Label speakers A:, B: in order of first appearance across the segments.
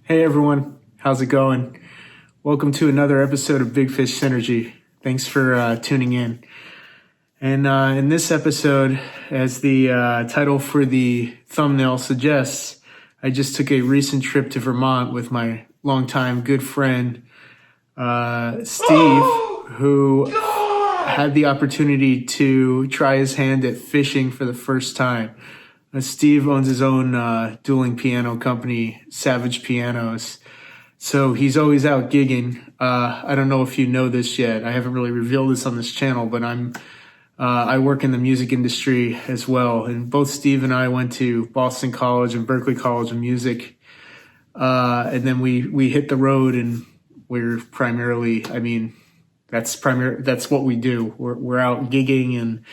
A: Hey everyone, how's it going? Welcome to another episode of Big Fish Synergy. Thanks for tuning in. And in this episode, as the title for the thumbnail suggests, I just took a recent trip to Vermont with my longtime good friend, Steve, who had the opportunity to try his hand at fishing for the first time. Steve owns his own dueling piano company, Savage Pianos. So he's always out gigging. I don't know if you know this yet. I haven't really revealed this on this channel, but I work in the music industry as well. And both Steve and I went to Boston College and Berklee College of Music. And then we hit the road, and we're primarily, that's what we do. We're out gigging, and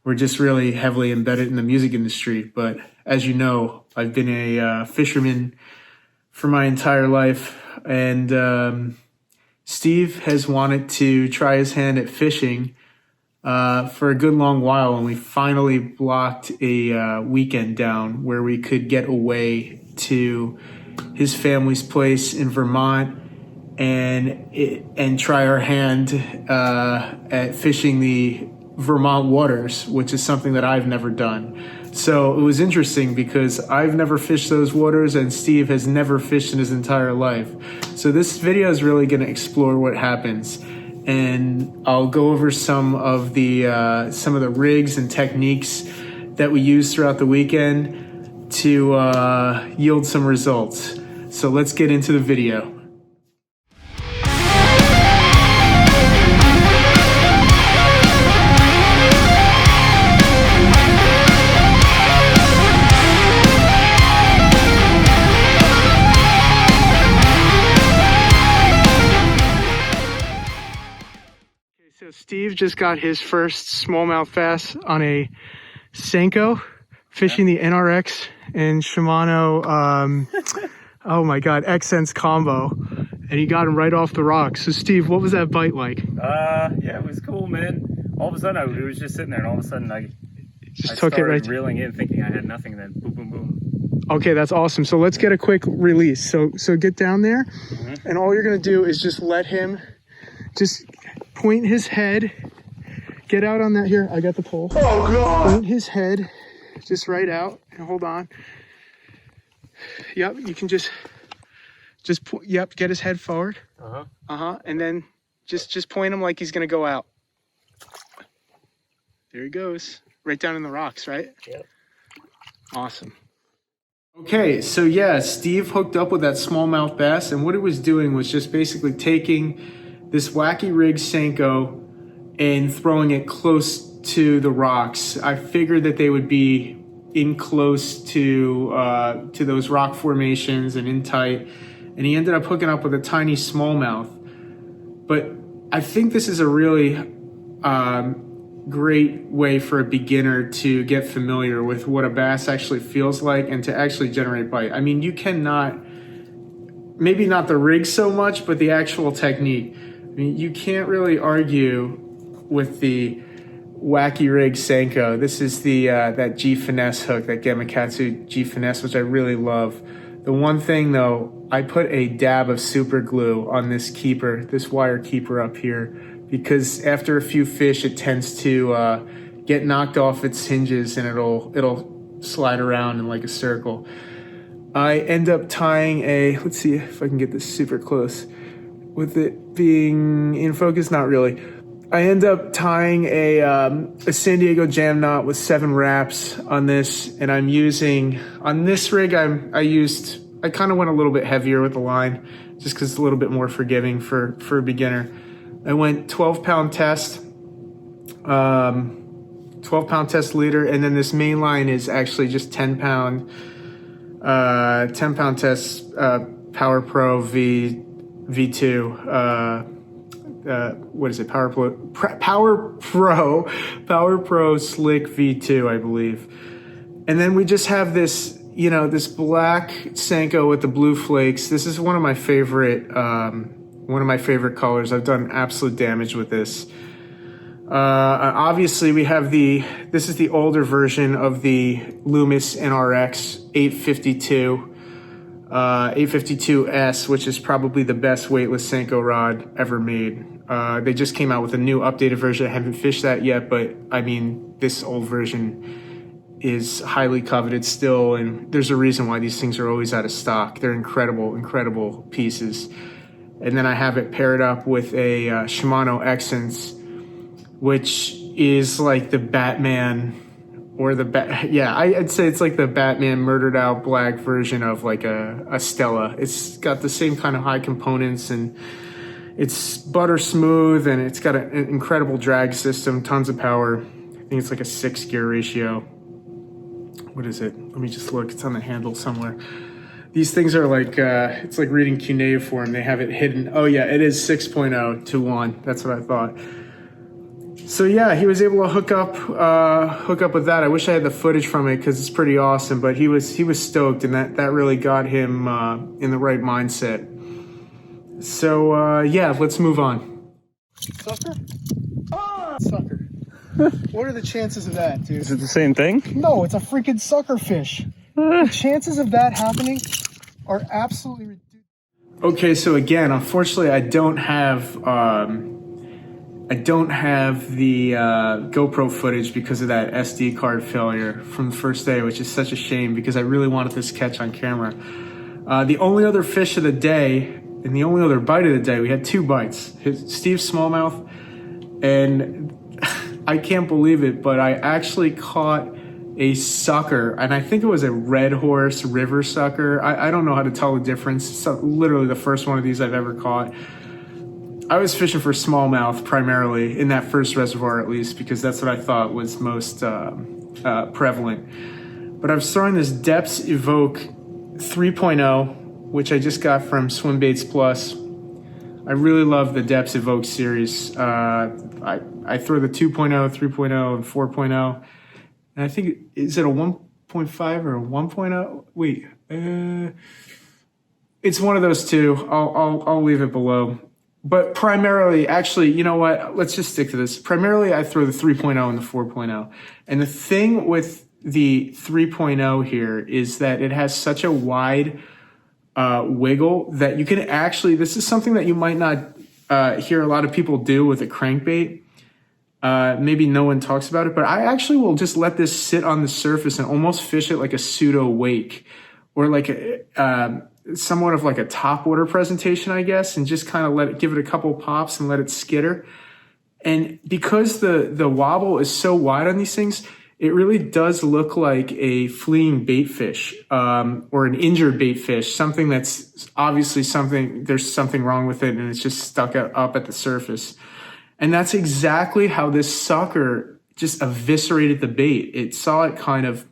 A: we're just really heavily embedded in the music industry. But as you know, I've been a fisherman for my entire life. And Steve has wanted to try his hand at fishing for a good long while. And we finally blocked a weekend down where we could get away to his family's place in Vermont and try our hand at fishing the Vermont waters, which is something that I've never done. So it was interesting because I've never fished those waters and Steve has never fished in his entire life. So this video is really going to explore what happens, and I'll go over some of the rigs and techniques that we used throughout the weekend to yield some results. So let's get into the video. So Steve just got his first smallmouth bass on a Senko, fishing the NRX and Shimano, oh my God, X-Sense combo, and he got him right off the rocks. So Steve, what was that bite like?
B: Yeah, it was cool, man. All of a sudden, it was just sitting there, and all of a sudden, I
A: took it right,
B: reeling in, thinking I had nothing, and then boom, boom, boom.
A: Okay, that's awesome. So let's get a quick release. So get down there, and all you're gonna do is just let him just point his head, get out on that here. I got the pole. Oh God! Point his head just right out and hold on. Yep, you can just yep, get his head forward. And then just point him like he's gonna go out. There he goes, right down in the rocks, right?
B: Yep.
A: Awesome. Okay, so yeah, Steve hooked up with that smallmouth bass, and what it was doing was just basically taking this wacky rig Senko and throwing it close to the rocks. I figured that they would be in close to those rock formations and in tight, and he ended up hooking up with a tiny smallmouth. But I think this is a really great way for a beginner to get familiar with what a bass actually feels like and to actually generate bite. I mean, you cannot, maybe not the rig so much, but the actual technique. I mean, you can't really argue with the wacky rig Senko. This is the that G Finesse hook, that Gamakatsu G Finesse, which I really love. The one thing though, I put a dab of super glue on this keeper, this wire keeper up here, because after a few fish, it tends to get knocked off its hinges and it'll slide around in like a circle. I end up tying let's see if I can get this super close. With it being in focus, not really. I end up tying a San Diego jam knot with 7 wraps on this, and I'm using, on this rig, I kind of went a little bit heavier with the line, just because it's a little bit more forgiving for a beginner. I went 12-pound test, 12-pound test leader, and then this main line is actually just 10-pound test Power Pro V2, what is it? Power Pro Slick V2, I believe. And then we just have this, this black Senko with the blue flakes. This is one of my favorite colors. I've done absolute damage with this. Obviously we have this is the older version of the Loomis NRX 852. 852S, which is probably the best weightless Senko rod ever made. They just came out with a new updated version. I haven't fished that yet, but I mean, this old version is highly coveted still, and there's a reason why these things are always out of stock. They're incredible, incredible pieces. And then I have it paired up with a Shimano Essence, which is like the Batman, or I'd say it's like the Batman murdered out black version of like a Stella. It's got the same kind of high components, and it's butter smooth, and it's got an incredible drag system, tons of power. I think it's like a 6-gear ratio. What is it? Let me just look. It's on the handle somewhere. These things are like, it's like reading cuneiform. They have it hidden. Oh yeah, it is 6.0 to 1. That's what I thought. So yeah, he was able to hook up with that. I wish I had the footage from it because it's pretty awesome, but he was stoked, and that really got him in the right mindset. So yeah, let's move on.
C: Sucker? Sucker. What are the chances of that, dude?
B: Is it the same thing?
C: No, it's a freaking sucker fish. The chances of that happening are absolutely ridiculous.
A: Okay, so again, unfortunately, I don't have the GoPro footage because of that SD card failure from the first day, which is such a shame because I really wanted this catch on camera. The only other fish of the day and the only other bite of the day, we had 2 bites. Steve's smallmouth, and I can't believe it, but I actually caught a sucker, and I think it was a red horse river sucker. I don't know how to tell the difference. It's literally the first one of these I've ever caught. I was fishing for smallmouth primarily in that first reservoir, at least, because that's what I thought was most prevalent. But I was throwing this Deps Evoke 3.0, which I just got from Swim Baits Plus. I really love the Deps Evoke series. I throw the 2.0, 3.0, and 4.0. And I think, is it a 1.5 or a 1.0? Wait, it's one of those two. I'll leave it below. But primarily, actually, you know what? Let's just stick to this. Primarily, I throw the 3.0 and the 4.0. And the thing with the 3.0 here is that it has such a wide wiggle that you can actually, this is something that you might not hear a lot of people do with a crankbait. Maybe no one talks about it, but I actually will just let this sit on the surface and almost fish it like a pseudo wake, or like somewhat of like a topwater presentation, I guess, and just kind of give it a couple pops and let it skitter. And because the wobble is so wide on these things, it really does look like a fleeing bait fish, or an injured bait fish, something that's obviously there's something wrong with it and it's just stuck up at the surface. And that's exactly how this sucker just eviscerated the bait. It saw it kind of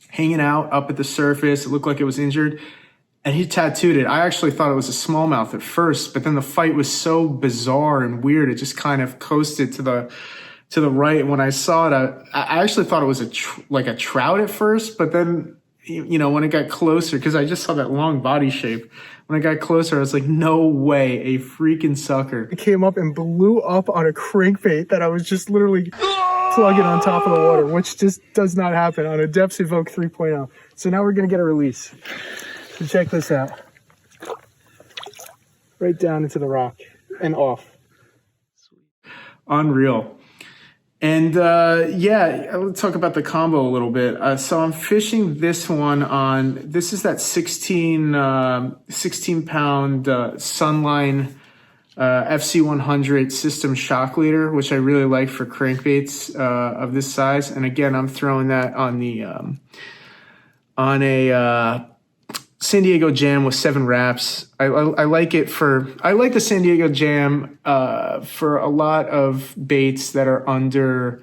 A: hanging out up at the surface. It looked like it was injured, and he tattooed it. I actually thought it was a smallmouth at first, but then the fight was so bizarre and weird. It just kind of coasted to the right. When I saw it, I actually thought it was like a trout at first, but then, you know, when it got closer, because I just saw that long body shape, when I got closer, I was like, no way, a freaking sucker.
C: It came up and blew up on a crankbait that I was just literally plugging on top of the water, which just does not happen on a Deps Evoke 3.0. So now we're going to get a release. So check this out. Right down into the rock and off.
A: Unreal. And yeah, let's talk about the combo a little bit. So I'm fishing this one this is that 16 pound Sunline FC100 system shock leader, which I really like for crankbaits of this size. And again, I'm throwing that on a San Diego Jam with 7 wraps. I like it I like the San Diego Jam for a lot of baits that are under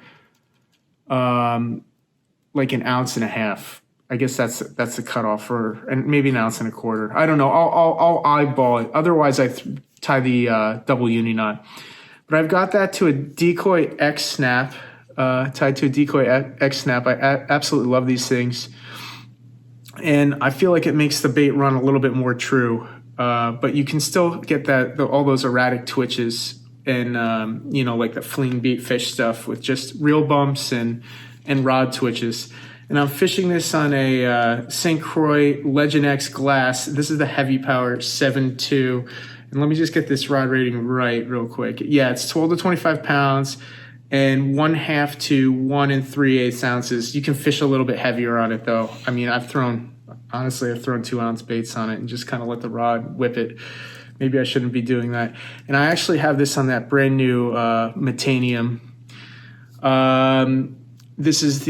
A: like an ounce and a half. I guess that's the cutoff, and maybe an ounce and a quarter. I don't know. I'll eyeball it. Otherwise, I tie the double uni knot. But I've got that to a Decoy X snap, tied to a Decoy X snap. I absolutely love these things. And I feel like it makes the bait run a little bit more true, but you can still get all those erratic twitches and, you know, like the fleeing bait fish stuff with just real bumps and rod twitches. And I'm fishing this on a St. Croix Legend X glass. This is the heavy power 7.2. And let me just get this rod rating right real quick. Yeah, it's 12 to 25 pounds and 1/2 to 1 3/8 ounces. You can fish a little bit heavier on it though. I mean, honestly, I've thrown 2-ounce baits on it and just kind of let the rod whip it. Maybe I shouldn't be doing that. And I actually have this on that brand new Metanium. This is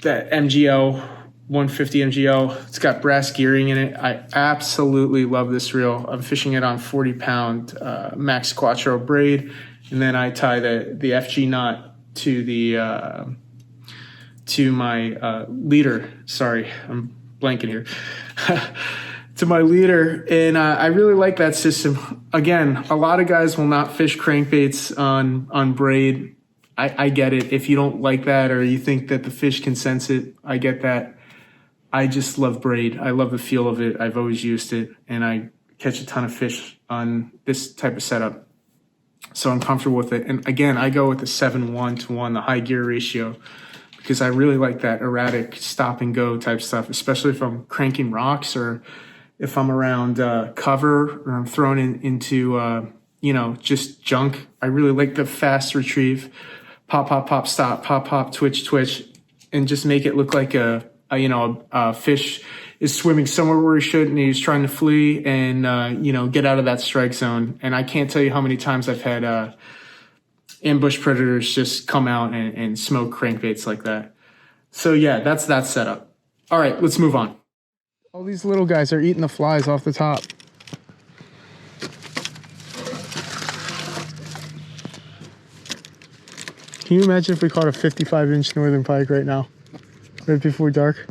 A: that MGL 150 MGL. It's got brass gearing in it. I absolutely love this reel. I'm fishing it on 40-pound Max Quattro braid, and then I tie the FG knot to my leader. Sorry, I'm blanking here. To my leader, and I really like that system. Again, a lot of guys will not fish crankbaits on braid. I get it. If you don't like that or you think that the fish can sense it, I get that. I just love braid. I love the feel of it. I've always used it, and I catch a ton of fish on this type of setup. So I'm comfortable with it. And again, I go with the 7:1 to 1, the high gear ratio, because I really like that erratic stop and go type stuff, especially if I'm cranking rocks or if I'm around cover or I'm thrown into just junk. I really like the fast retrieve, pop, pop, pop, stop, pop, pop, twitch, twitch, and just make it look like a fish is swimming somewhere where he shouldn't, and he's trying to flee and get out of that strike zone. And I can't tell you how many times I've had ambush predators just come out and smoke crankbaits like that. So yeah, that's that setup. All right, let's move on.
C: All these little guys are eating the flies off the top. Can you imagine if we caught a 55-inch Northern Pike right now, right before dark?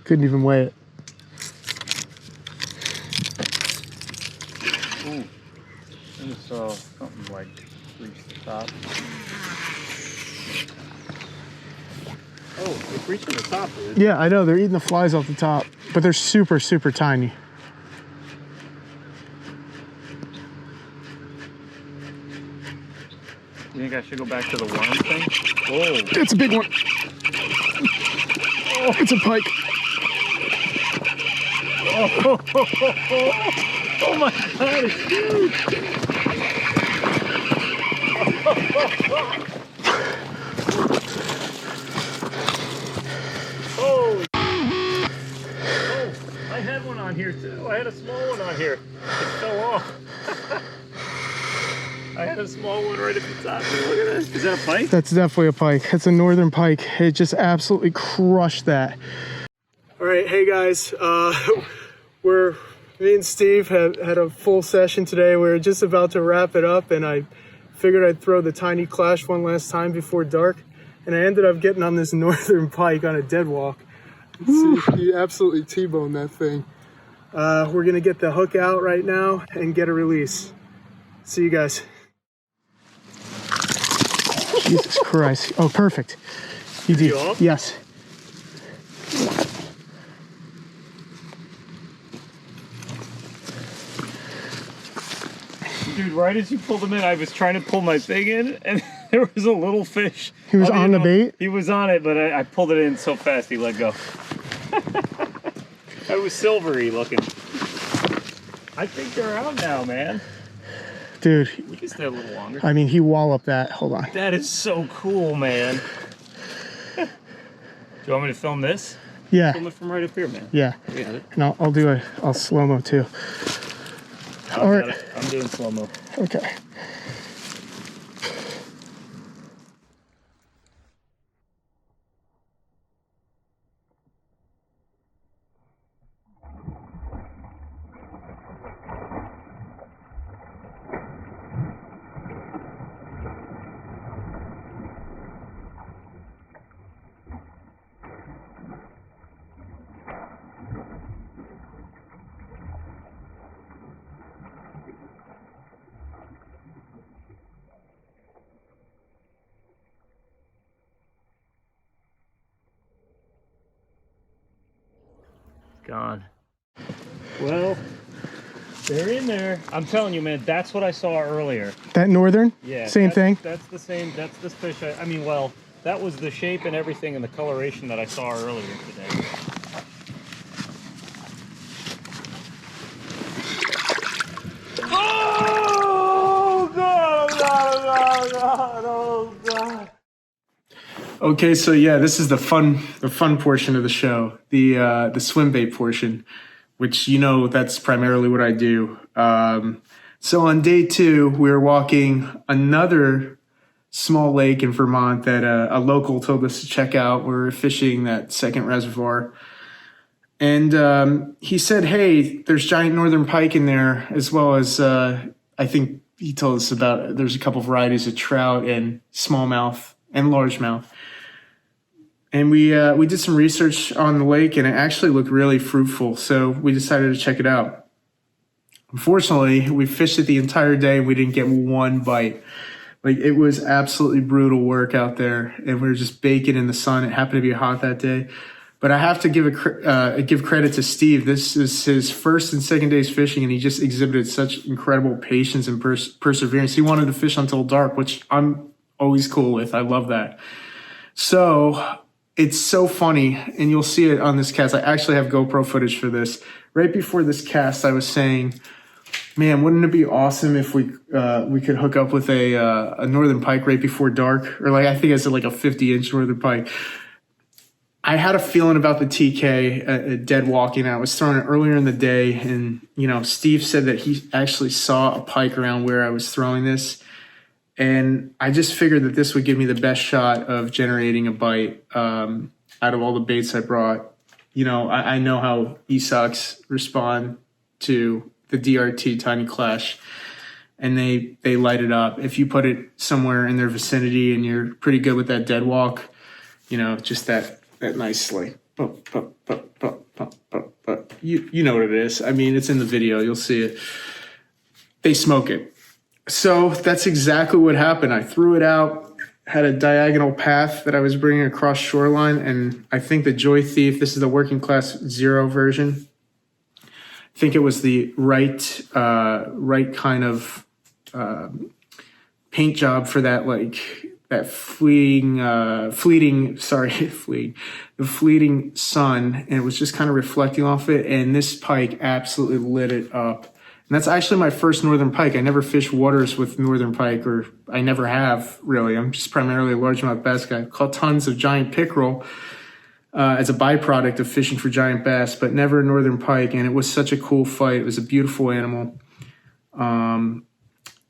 C: Couldn't even weigh it.
B: Ooh, I just saw something like reach the top. Oh, it's reaching the top, dude.
C: Yeah, I know, they're eating the flies off the top, but they're super, super tiny.
B: You think I should go back to the worm thing? Whoa.
C: It's a big one. Oh, it's a pike.
B: Oh my god, it's huge! Oh, I had one on here too. I had a small one on here. It fell off. I had a small one right at the top. Look at this. Is that a pike?
C: That's definitely a pike. It's a Northern Pike. It just absolutely crushed that. All right, hey guys, me and Steve had a full session today. We were just about to wrap it up, and I figured I'd throw the tiny clash one last time before dark, and I ended up getting on this Northern Pike on a dead walk. See, he absolutely T-boned that thing. We're gonna get the hook out right now and get a release. See you guys. Jesus Christ. Oh, perfect. You did. Yes.
B: Dude, right as you pulled him in, I was trying to pull my thing in, and there was a little fish.
C: He was on the bait?
B: He was on it, but I pulled it in so fast he let go. I was silvery looking. I think they're out now, man.
C: Dude.
B: We can stay a little longer.
C: I mean, he walloped that. Hold on.
B: That is so cool, man. Do you want me to film this?
C: Yeah.
B: Film it from right up here, man.
C: Yeah.
B: You got it.
C: And I'll do I'll slow-mo too. All right.
B: I'm doing slow-mo.
C: Okay.
B: Gone. Well, They're in there. I'm telling you, man, that's what I saw earlier.
C: That northern?
B: Yeah.
C: Same thing?
B: That's the same. That's this fish. I mean, well, that was the shape and everything and the coloration that I saw earlier today. Oh, God, oh, God.
A: Okay, so yeah, this is the fun portion of the show, the swim bait portion, which that's primarily what I do. So on day 2, we were walking another small lake in Vermont that a local told us to check out. We were fishing that second reservoir, and he said, "Hey, there's giant northern pike in there, as well as I think he told us about. There's a couple varieties of trout and smallmouth and largemouth." And we did some research on the lake, and it actually looked really fruitful. So we decided to check it out. Unfortunately, we fished it the entire day, and we didn't get one bite. Like, it was absolutely brutal work out there, and we were just baking in the sun. It happened to be hot that day. But I have to give credit to Steve. This is his first and second days fishing, and he just exhibited such incredible patience and perseverance. He wanted to fish until dark, which I'm always cool with. I love that. So it's so funny, and you'll see it on this cast. I actually have GoPro footage for this. Right before this cast, I was saying, man, wouldn't it be awesome if we could hook up with a northern pike right before dark? Or I think I said a 50-inch northern pike. I had a feeling about the TK dead walking. I was throwing it earlier in the day, and Steve said that he actually saw a pike around where I was throwing this. And I just figured that this would give me the best shot of generating a bite out of all the baits I brought. I know how ESOCs respond to the DRT Tiny Clash, and they light it up. If you put it somewhere in their vicinity and you're pretty good with that dead walk, just that nice you know what it is. I mean, it's in the video. You'll see it. They smoke it. So that's exactly what happened. I threw it out, had a diagonal path that I was bringing across shoreline, and I think the Joy Thief, this is the working class 0 version. I think it was the right kind of paint job for that, that fleeting sun, and it was just kind of reflecting off it, and this pike absolutely lit it up. And that's actually my first northern pike. I never fished waters with northern pike, or I never have, really. I'm just primarily a largemouth bass guy. I've caught tons of giant pickerel as a byproduct of fishing for giant bass, but never a northern pike, and it was such a cool fight. It was a beautiful animal.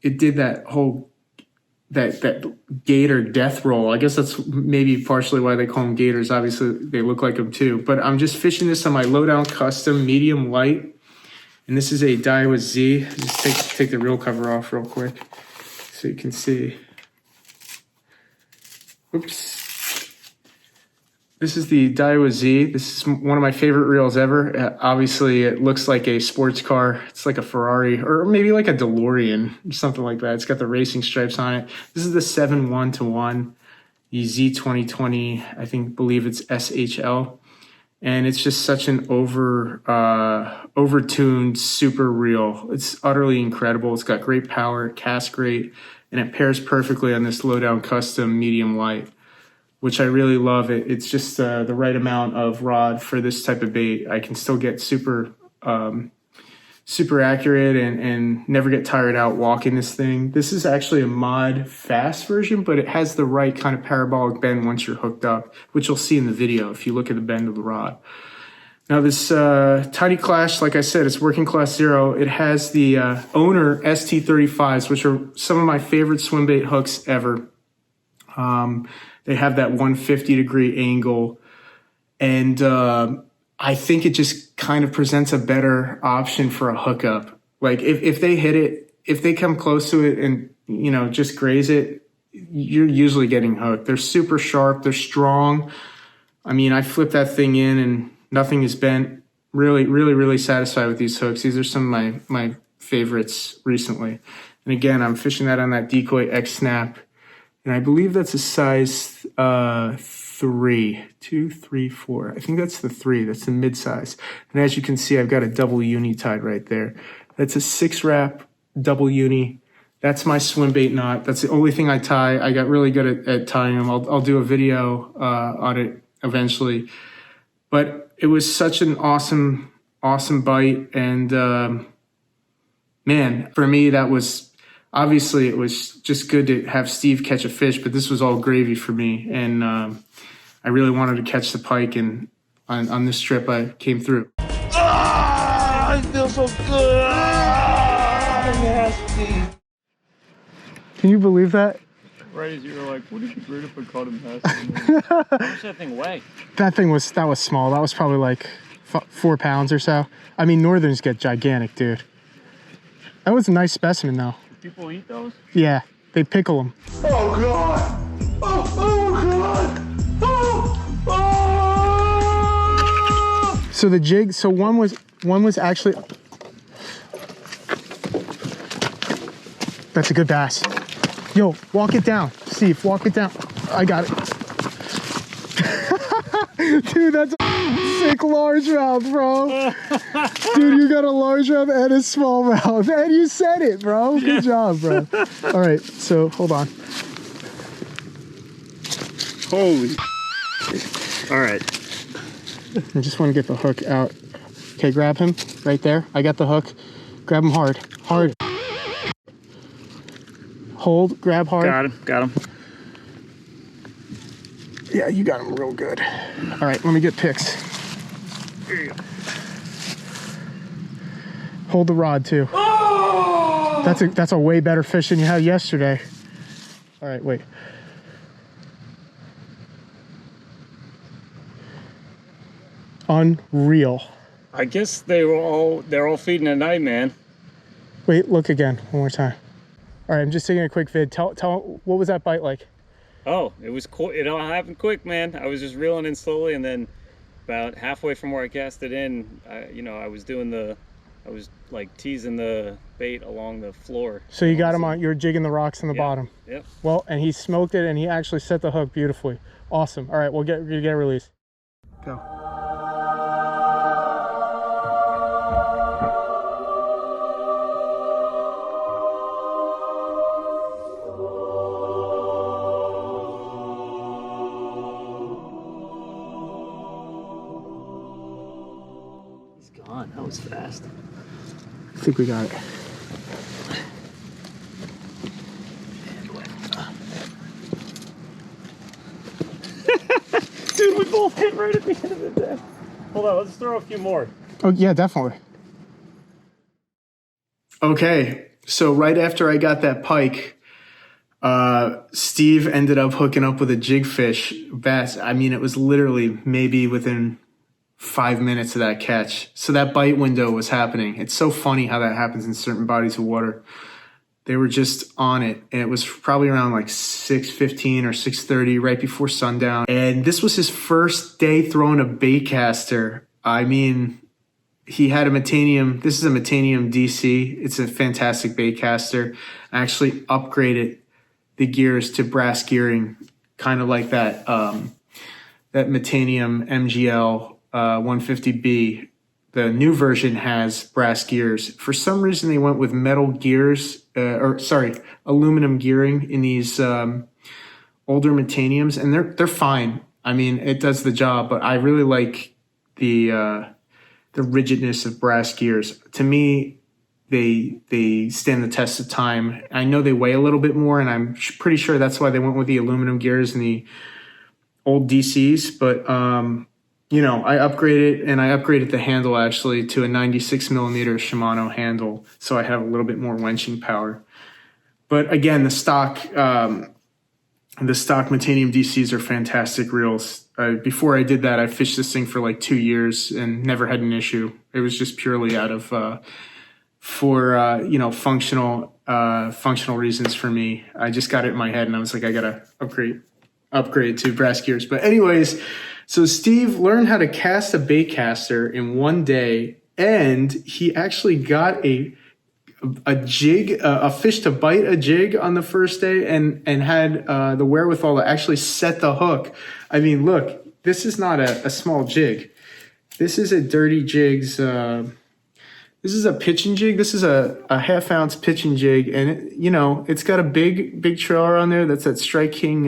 A: It did that whole that gator death roll. I guess that's maybe partially why they call them gators. Obviously, they look like them too. But I'm just fishing this on my Lowdown Custom medium light. And this is a Daiwa Z. Just take the reel cover off real quick so you can see. Oops. This is the Daiwa Z. This is one of my favorite reels ever. Obviously, it looks like a sports car. It's like a Ferrari or maybe like a DeLorean or something like that. It's got the racing stripes on it. This is the 7-1-1, the Z 2020, believe it's SHL. And it's just such an overtuned super reel. It's utterly incredible. It's got great power, it casts great, and it pairs perfectly on this Lowdown Custom medium light, which I really love. It's just the right amount of rod for this type of bait. I can still get super accurate and never get tired out walking this thing. This is actually a mod fast version, but it has the right kind of parabolic bend once you're hooked up, which you'll see in the video if you look at the bend of the rod. Now this Tiny Clash, like I said, it's working class 0. It has the owner ST35s, which are some of my favorite swim bait hooks ever. They have that 150-degree angle, and I think it just kind of presents a better option for a hookup. Like if they hit it, if they come close to it and, just graze it, you're usually getting hooked. They're super sharp. They're strong. I mean, I flipped that thing in and nothing is bent. Really, really, really satisfied with these hooks. These are some of my favorites recently. And again, I'm fishing that on that Decoy X Snap. And I believe that's a size 3, 2, 3, 4. I think that's the 3. That's the mid-size. And as you can see, I've got a double uni tied right there. It's a 6-wrap double uni. That's my swim bait knot. That's the only thing I tie. I got really good at tying them. I'll do a video on it eventually. But it was such an awesome bite. And man, for me, that was obviously it was just good to have Steve catch a fish, but this was all gravy for me. And I really wanted to catch the pike, and on this trip I came through.
D: Ah, I feel so good. Ah, nasty.
C: Can you believe that?
B: Right as you were like, what did you grade if I caught him nasty? How much that thing weigh?
C: That was small. That was probably like 4 pounds or so. I mean, Northerns get gigantic, dude. That was a nice specimen, though.
B: Do people eat those?
C: Yeah, they pickle them.
D: Oh God! Oh God!
C: So the jig, one was actually. That's a good bass. Yo, walk it down, Steve. Walk it down. I got it. Dude, that's a sick largemouth, bro. Dude, you got a largemouth and a smallmouth, and you said it, bro. Good job, bro. All right, so hold on.
B: Holy. All right.
C: I just want to get the hook out. Okay, grab him right there. I got the hook. Grab him hard. Hard. Hold, grab hard.
B: Got him.
C: Yeah, you got him real good. All right, let me get pics.
B: Here you go.
C: Hold the rod too.
D: Oh!
C: That's a way better fish than you had yesterday. All right, wait. Unreal.
B: I guess they're all feeding at night, man.
C: Wait, look again, one more time. All right, I'm just taking a quick vid. Tell, what was that bite like?
B: Oh, it was cool. It all happened quick, man. I was just reeling in slowly, and then about halfway from where I cast it in, I was like teasing the bait along the floor.
C: So you got him on, you were jigging the rocks in the bottom.
B: Yep.
C: Well, and he smoked it, and he actually set the hook beautifully. Awesome. All right, we'll get a release. Go.
B: Gone. That was fast.
C: I think we got it.
B: Dude, we both hit right at the end of the day. Hold on, let's throw a few more.
C: Oh yeah, definitely.
A: Okay, so right after I got that pike, Steve ended up hooking up with a jigfish bass. I mean, it was literally maybe within 5 minutes of that catch. So that bite window was happening. It's so funny how that happens in certain bodies of water. They were just on it, and it was probably around like 6:15 or 6:30, right before sundown. And this was his first day throwing a baitcaster. I mean, he had a Metanium. This is a Metanium DC. It's a fantastic baitcaster. I actually upgraded the gears to brass gearing, kind of like that that Metanium MGL 150B. The new version has brass gears. For some reason, they went with metal gears, aluminum gearing in these older Metaniums, and they're fine. I mean, it does the job, but I really like the rigidness of brass gears. To me, they stand the test of time. I know they weigh a little bit more, and I'm pretty sure that's why they went with the aluminum gears in the old DCs, but I upgraded the handle actually to a 96 millimeter Shimano handle, so I have a little bit more wenching power. But again, the stock Metanium DCs are fantastic reels. Before I did that, I fished this thing for like 2 years and never had an issue. It was just purely out of functional reasons for me. I just got it in my head, and I was like, I gotta upgrade to brass gears. But anyways. So Steve learned how to cast a baitcaster in 1 day, and he actually got a jig, a fish to bite a jig on the first day, and had the wherewithal to actually set the hook. I mean, look, this is not a small jig. This is a Dirty Jigs This is a pitching jig. This is a half-ounce pitching jig, and it's got a big trailer on there. That's that striking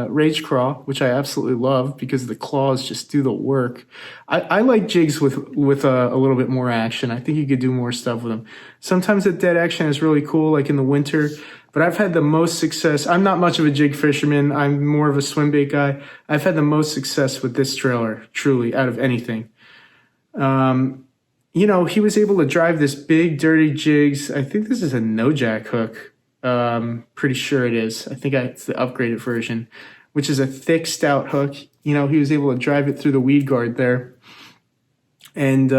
A: rage craw, which I absolutely love because the claws just do the work. I like jigs with a little bit more action. I think you could do more stuff with them. Sometimes the dead action is really cool, like in the winter. But I've had the most success. I'm not much of a jig fisherman. I'm more of a swim bait guy. I've had the most success with this trailer, truly, out of anything. He was able to drive this big, dirty jigs. I think this is a no-jack hook. Pretty sure it is. I think it's the upgraded version, which is a thick, stout hook. He was able to drive it through the weed guard there. And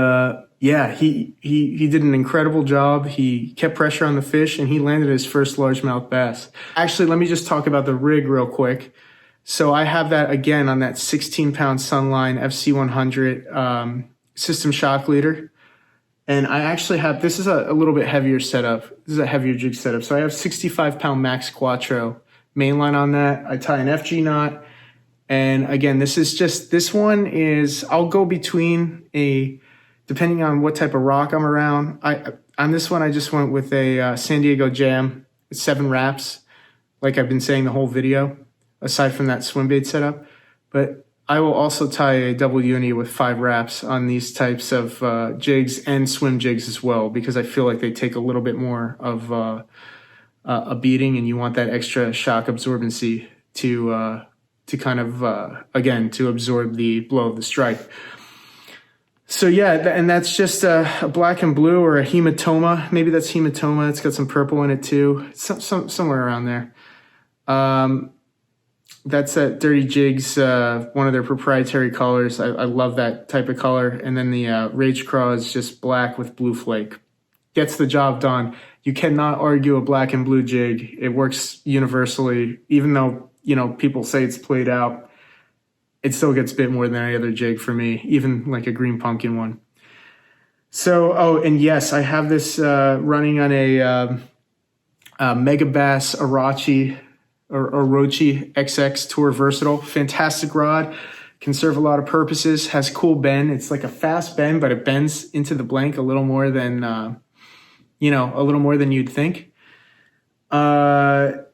A: he did an incredible job. He kept pressure on the fish, and he landed his first largemouth bass. Actually, let me just talk about the rig real quick. So I have that again on that 16-pound Sunline FC100 system shock leader. And I actually have, this is a little bit heavier setup. This is a heavier jig setup. So I have 65-pound Max Quattro mainline on that. I tie an FG knot. And again, this one is, I'll go between depending on what type of rock I'm around. On this one, I just went with a San Diego Jam. It's 7 wraps, like I've been saying the whole video, aside from that swim bait setup. But I will also tie a double uni with 5 wraps on these types of jigs and swim jigs as well, because I feel like they take a little bit more of a beating, and you want that extra shock absorbency to kind of, again, to absorb the blow of the strike. So yeah, and that's just a black and blue or a hematoma. Maybe that's hematoma. It's got some purple in it too. Somewhere around there. That's that Dirty Jigs, one of their proprietary colors. I love that type of color. And then the Rage Craw is just black with blue flake. Gets the job done. You cannot argue a black and blue jig. It works universally. Even though, people say it's played out, it still gets bit more than any other jig for me, even like a green pumpkin one. So, and yes, I have this running on a Mega Bass Orochi XX Tour Versatile. Fantastic rod. Can serve a lot of purposes. Has cool bend. It's like a fast bend, but it bends into the blank a little more than, a little more than you'd think.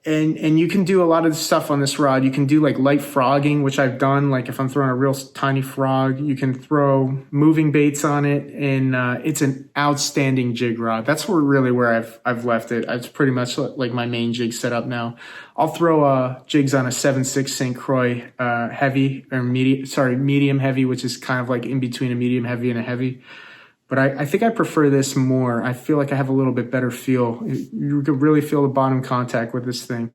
A: And you can do a lot of stuff on this rod. You can do like light frogging, which I've done. Like if I'm throwing a real tiny frog, you can throw moving baits on it, and it's an outstanding jig rod. That's where I've left it. It's pretty much like my main jig setup now. I'll throw jigs on a 7.6 St. Croix heavy or medium heavy, which is kind of like in between a medium heavy and a heavy. But I think I prefer this more. I feel like I have a little bit better feel. You can really feel the bottom contact with this thing.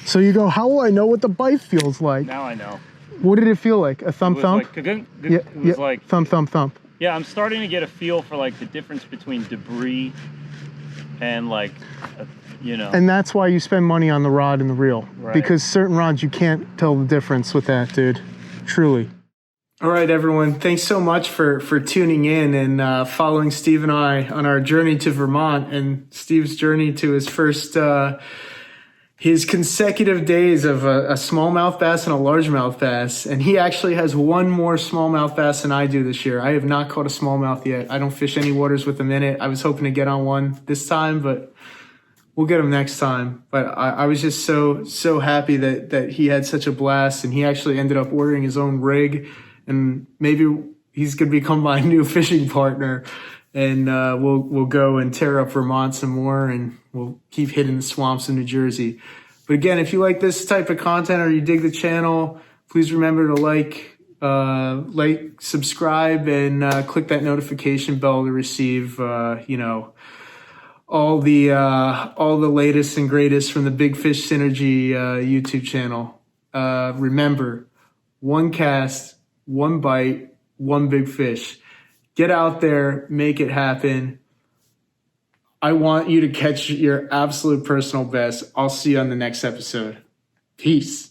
C: So you go, how will I know what the bite feels like?
B: Now I know.
C: What did it feel like? A thump?
B: It was like
C: thump.
B: Yeah, I'm starting to get a feel for like the difference between debris and like,
C: And that's why you spend money on the rod and the reel.
B: Right.
C: Because certain rods, you can't tell the difference with that, dude. Truly.
A: All right, everyone. Thanks so much for tuning in and following Steve and I on our journey to Vermont and Steve's journey to his first, his consecutive days of a smallmouth bass and a largemouth bass. And he actually has one more smallmouth bass than I do this year. I have not caught a smallmouth yet. I don't fish any waters with them in it. I was hoping to get on one this time, but we'll get him next time. But I was just so happy that he had such a blast, and he actually ended up ordering his own rig. And maybe he's going to become my new fishing partner, and we'll go and tear up Vermont some more, and we'll keep hitting the swamps in New Jersey. But again, if you like this type of content or you dig the channel, please remember to like, subscribe, and click that notification bell to receive, all the latest and greatest from the Big Fish Synergy YouTube channel. Remember, one cast, one bite, one big fish. Get out there, make it happen. I want you to catch your absolute personal best. I'll see you on the next episode. Peace.